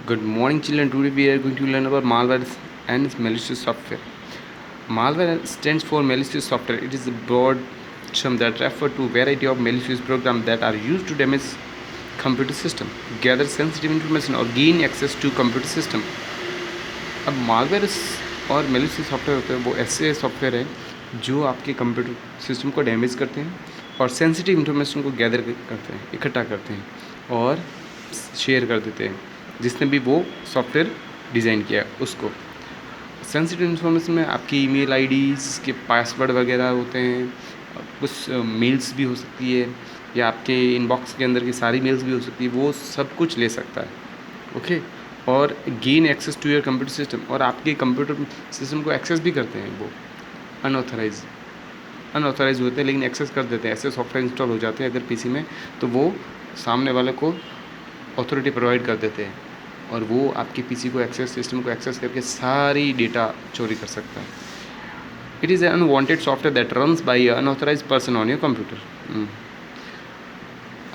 Good morning, children. Today we are going to learn about malware and malicious software. Malware stands for malicious software. It is a broad term that refers to a variety of malicious programs that are used to damage computer system, gather sensitive information, or gain access to computer system. अब malware और malicious software होते हैं वो ऐसे software है जो आपके computer system को डैमेज करते हैं और सेंसिटिव इन्फॉर्मेशन को गैदर करते हैं, इकट्ठा करते हैं और शेयर कर देते हैं जिसने भी वो सॉफ्टवेयर डिज़ाइन किया उसको। सेंसिटिव इन्फॉर्मेशन में आपकी ईमेल आईडीज़ के पासवर्ड वगैरह होते हैं, कुछ मेल्स भी हो सकती है या आपके इनबॉक्स के अंदर की सारी मेल्स भी हो सकती है, वो सब कुछ ले सकता है। ओके और gain access to your computer system, और आपके कंप्यूटर सिस्टम को एक्सेस भी करते हैं वो अनऑथराइज होते हैं लेकिन एक्सेस कर देते हैं। ऐसे सॉफ्टवेयर इंस्टॉल हो जाते हैं अगर पीसी में तो वो सामने वाले को अथॉरिटी प्रोवाइड कर देते हैं और वो आपके पीसी को एक्सेस सिस्टम को एक्सेस करके सारी डेटा चोरी कर सकता है। It is a unwanted software that runs by a unauthorised person on your computer.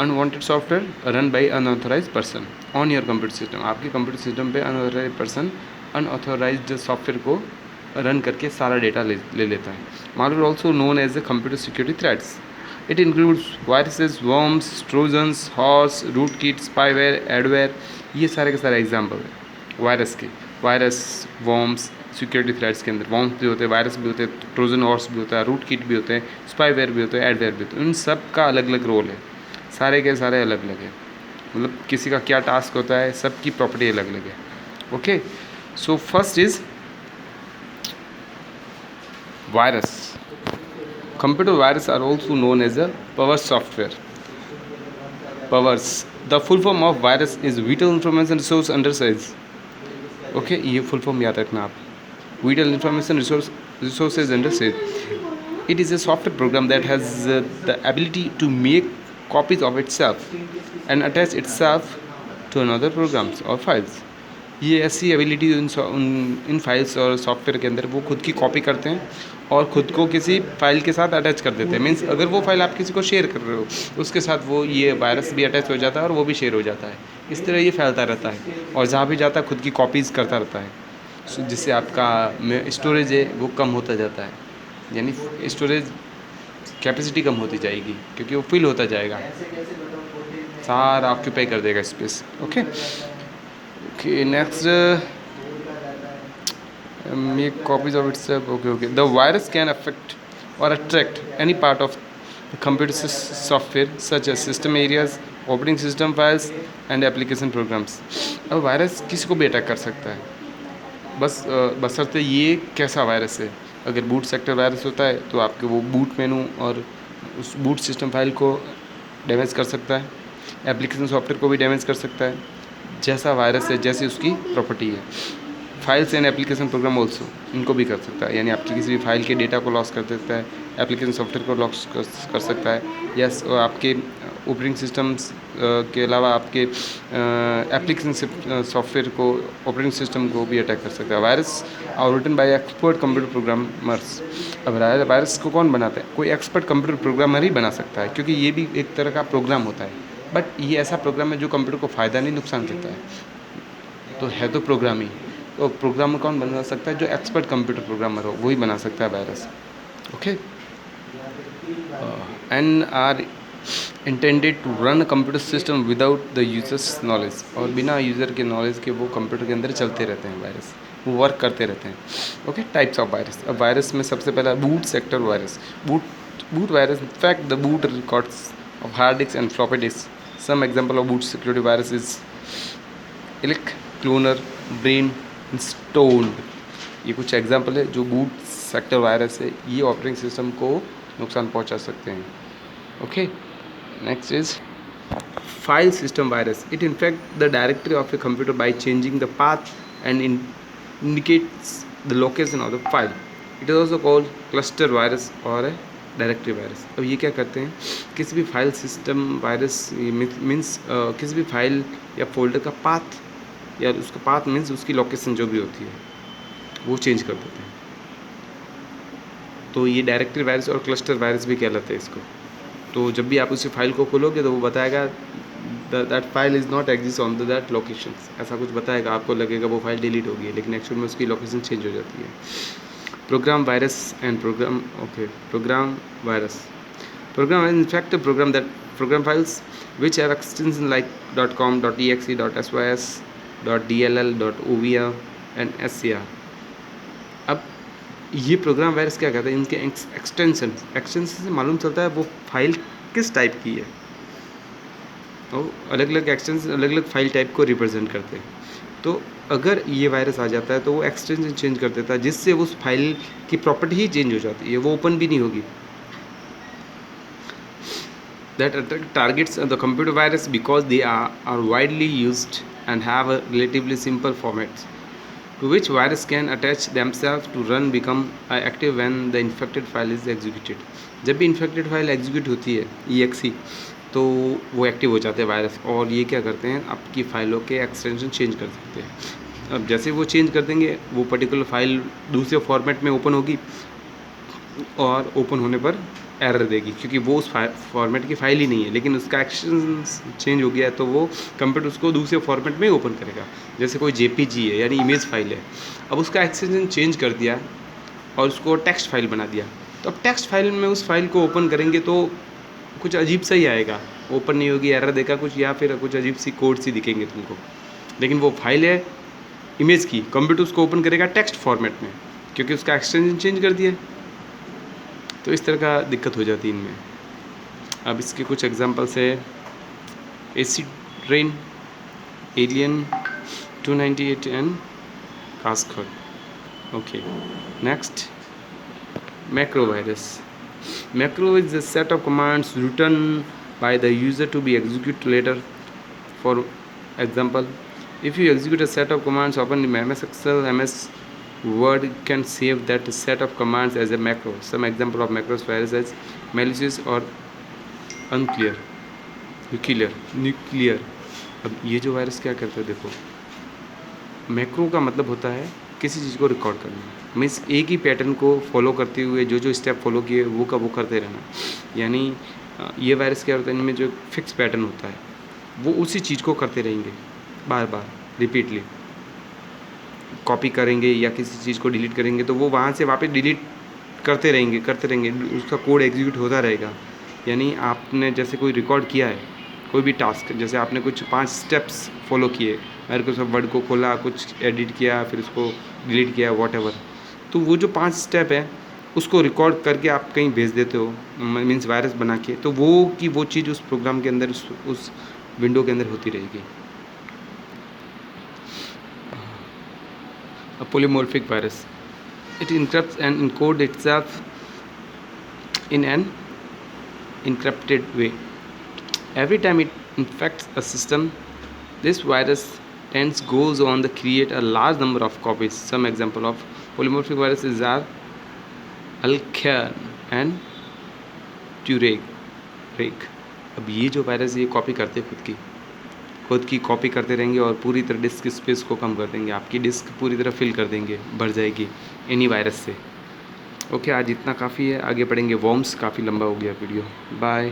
Unwanted software run by unauthorised person on your computer system, आपके कंप्यूटर सिस्टम पे अनऑथराइज्ड पर्सन अनऑथराइज्ड सॉफ्टवेयर को run करके सारा data ले लेता है। Malware also known as the computer security threats. It includes viruses, worms, Trojans, horse, root kit, spyware, adware. ये सारे के सारे एग्जाम्पल है वायरस के। वायरस, वर्म्स, सिक्योरिटी थ्रेट्स के अंदर वर्म्स भी होते हैं, वायरस भी होते हैं, ट्रोजन हॉर्स भी होता है, रूट किट भी होते हैं, स्पाईवेयर भी होते हैं, एडवेयर भी होते हैं। उन सब का अलग अलग रोल है, सारे के सारे अलग अलग है, मतलब किसी का क्या टास्क होता है, सबकी प्रॉपर्टी अलग अलग है। Okay, so first is virus. Computer viruses are also known as a POWER software. POWERs. The full form of virus is Vital Information Resource Undersize. Okay, ये full form याद रखना आप. Vital Information Resources Undersize. It is a software program that has the ability to make copies of itself and attach itself to another programs or files. ये ऐसी ability in files और software के अंदर वो खुद की कॉपी करते हैं और ख़ुद को किसी फाइल के साथ अटैच कर देते हैं। मीन्स अगर वो फाइल आप किसी को शेयर कर रहे हो उसके साथ वो ये वायरस भी अटैच हो जाता है और वो भी शेयर हो जाता है। इस तरह ये फैलता रहता है और जहाँ भी जाता है खुद की कॉपीज़ करता रहता है, जिससे आपका स्टोरेज है वो कम होता जाता है, यानी स्टोरेज कैपेसिटी कम होती जाएगी क्योंकि वो फिल होता जाएगा, सारा ऑक्यूपाई कर देगा space. Okay okay, next make copies of itself. Okay. The virus can affect or attract any part of the computer software such as system areas, operating system files and application programs. अब virus किसी को भी attack कर सकता है, बशर्ते ये कैसा वायरस है। अगर बूट सेक्टर वायरस होता है तो आपके वो बूट मेनू और उस बूट सिस्टम फाइल को डैमेज कर सकता है, एप्लीकेशन सॉफ्टवेयर को भी डैमेज कर सकता है। जैसा वायरस है जैसी उसकी प्रॉपर्टी है। Files and application program also इनको भी कर सकता है, यानी आपकी किसी भी फाइल के डेटा को लॉस कर देता है, एप्लीकेशन सॉफ्टवेयर को लॉस कर सकता है, या आपके ऑपरेटिंग सिस्टम्स के अलावा आपके एप्लीकेशन सॉफ्टवेयर को, ऑपरेटिंग सिस्टम को भी अटैक कर सकता है। Virus are written by expert computer programmers. अब वायरस को कौन बनाता है? कोई एक्सपर्ट कंप्यूटर प्रोग्रामर ही बना सकता है, क्योंकि ये भी एक तरह का प्रोग्राम होता है, बट ये ऐसा प्रोग्राम है जो कंप्यूटर को फ़ायदा नहीं नुकसान देता है। तो है तो प्रोग्राम ही, तो प्रोग्रामर कौन बना सकता है? जो एक्सपर्ट कंप्यूटर प्रोग्रामर हो वही बना सकता है virus. Okay, and are intended to run computer system without the user's knowledge, और बिना यूज़र के नॉलेज के वो कंप्यूटर के अंदर चलते रहते हैं, वायरस वो वर्क करते रहते हैं। Okay, types of virus. अब वायरस में सबसे पहला boot sector virus. Boot virus infect the boot records of hard disk and floppy disk. Some example of boot security virus is Elk, Cloner, Brain, Stone. ये कुछ example है जो boot sector virus है, ये operating system को नुकसान पहुंचा सकते हैं। Okay, next is file system virus. It infect the directory of a computer by changing the path and indicates the location of the file. It is also called cluster virus और directory virus. अब ये क्या करते हैं? किसी भी file system virus means किसी भी फाइल या फोल्डर का पाथ, या उसका पाथ मीन्स उसकी लोकेशन जो भी होती है वो चेंज कर देते हैं। तो ये डायरेक्टरी वायरस और क्लस्टर वायरस भी कहलाते हैं इसको। तो जब भी आप उसी फाइल को खोलोगे तो वो बताएगा that file is not exist on that location, ऐसा कुछ बताएगा, आपको लगेगा वो फाइल डिलीट होगी, लेकिन एक्चुअल में उसकी लोकेशन चेंज हो जाती है। Program virus and program virus in fact a program files which have extensions like .com, .exe, .sys, .dll, .ovr and .scr। अब ये प्रोग्राम वायरस क्या कहते हैं, इनके एक्सटेंशन से मालूम चलता है वो फाइल किस टाइप की है, और अलग अलग एक्सटेंशन अलग अलग फाइल टाइप को रिप्रेजेंट करते हैं। तो अगर ये वायरस आ जाता है तो वो एक्सटेंशन चेंज कर देता है, जिससे उस फाइल की प्रॉपर्टी ही चेंज हो जाती है, वो ओपन भी नहीं होगी। That targets the computer virus because they are widely used and have a relatively simple format to which virus can attach themselves to run become active when the infected file is executed। जब भी infected file execute होती है exe तो वो active हो जाते हैं virus, और ये क्या करते हैं, आपकी फ़ाइलों के एक्सटेंशन चेंज कर देते हैं। अब जैसे वो चेंज कर देंगे वो पर्टिकुलर फाइल दूसरे फॉर्मेट में ओपन होगी, और ओपन होने पर एरर देगी क्योंकि वो उस फॉर्मेट की फ़ाइल ही नहीं है, लेकिन उसका एक्शन चेंज हो गया है तो वो कंप्यूटर उसको दूसरे फॉर्मेट में ही ओपन करेगा। जैसे कोई जेपीजी है यानी इमेज फाइल है, अब उसका एक्सटेंशन चेंज कर दिया और उसको टेक्स्ट फाइल बना दिया, तो अब टेक्स्ट फाइल में उस फाइल को ओपन करेंगे तो कुछ अजीब सा ही आएगा, ओपन नहीं होगी, एरर देगा कुछ, या फिर कुछ अजीब सी कोड सी दिखेंगे तुमको। लेकिन वो फाइल है इमेज की, कंप्यूटर उसको ओपन करेगा टेक्स्ट फॉर्मेट में क्योंकि उसका एक्सटेंशन चेंज कर दिया। तो इस तरह का दिक्कत हो जाती है इनमें। अब इसके कुछ एग्जांपल्स है, acid rain, alien 298 and cascade. Okay, next macro virus। Macro is a set of commands written by the user to be executed later। For example, if you execute a set of commands open in MS Excel, MS Word, you can save that set of commands as a macro। Some example of macros virus is malicious or unclear, nuclear। अब ये जो virus क्या करता है, देखो macro का मतलब होता है किसी चीज़ को रिकॉर्ड करना, मीन्स एक ही पैटर्न को फॉलो करते हुए जो जो स्टेप फॉलो किए वो का वो करते रहना। यानी ये वायरस क्या होता है, इनमें जो फिक्स पैटर्न होता है वो उसी चीज़ को करते रहेंगे बार बार रिपीटली। कॉपी करेंगे या किसी चीज़ को डिलीट करेंगे तो वो वहाँ से वापस डिलीट करते रहेंगे, उसका कोड एग्जीक्यूट होता रहेगा। यानी आपने जैसे कोई रिकॉर्ड किया है कोई भी टास्क, जैसे आपने कुछ 5 स्टेप्स फॉलो किए, माइक्रोसॉफ्ट वर्ड को खोला, कुछ एडिट किया, फिर उसको डिलीट किया, वॉटएवर, तो वो जो 5 स्टेप है उसको रिकॉर्ड करके आप कहीं भेज देते हो, मीन्स वायरस बना के, तो वो चीज़ उस प्रोग्राम के अंदर उस विंडो के अंदर होती रहेगी। A polymorphic virus, it encrypts and encodes itself in an encrypted way every time it infects a system। This virus goes on to create a large number of copies। Some example of polymorphic viruses are Alkern and Turek। अब ये जो virus ये copy करते हैं खुद की copy करते रहेंगे और पूरी तरह डिस्क स्पेस को कम कर देंगे, आपकी डिस्क पूरी तरह फिल कर देंगे, भर जाएगी इन्हीं वायरस से। ओके, आज इतना काफ़ी है, आगे पढ़ेंगे वॉर्म्स, काफ़ी लंबा हो गया वीडियो। बाय।